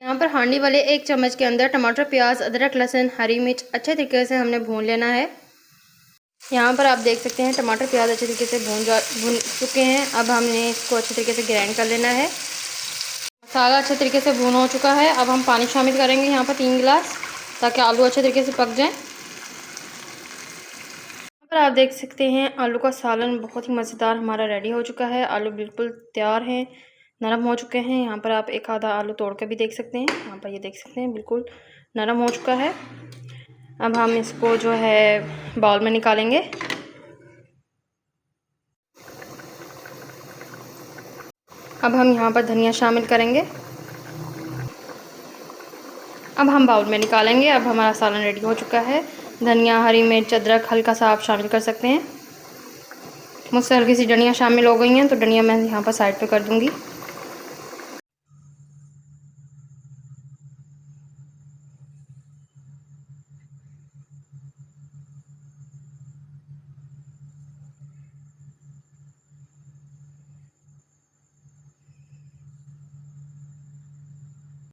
यहाँ पर हांडी वाले 1 चम्मच के अंदर टमाटर, प्याज, अदरक, लहसुन, हरी मिर्च अच्छे तरीके से हमने भून लेना है। यहाँ पर आप देख सकते हैं टमाटर, प्याज अच्छे तरीके से भून चुके हैं। अब हमने इसको अच्छे तरीके से ग्राइंड कर लेना है। मसाला अच्छे तरीके से भून हो चुका है। अब हम पानी शामिल करेंगे यहाँ पर 3 गिलास, ताकि आलू अच्छे तरीके से पक जाएँ। यहाँ पर आप देख सकते हैं आलू का सालन बहुत ही मज़ेदार हमारा रेडी हो चुका है। आलू बिल्कुल तैयार हैं, नरम हो चुके हैं। यहाँ पर आप एक आधा आलू तोड़ के भी देख सकते हैं। यहाँ पर ये देख सकते हैं बिल्कुल नरम हो चुका है। अब हम इसको जो है बाउल में निकालेंगे। अब हम यहाँ पर धनिया शामिल करेंगे। अब हम बाउल में निकालेंगे। अब हमारा सालन रेडी हो चुका है। धनिया, हरी मिर्च, अदरक हल्का सा आप शामिल कर सकते हैं। मुझसे हल्की सी डंडियाँ शामिल हो गई हैं, तो डंडियाँ मैं यहाँ पर साइड पे कर दूँगी।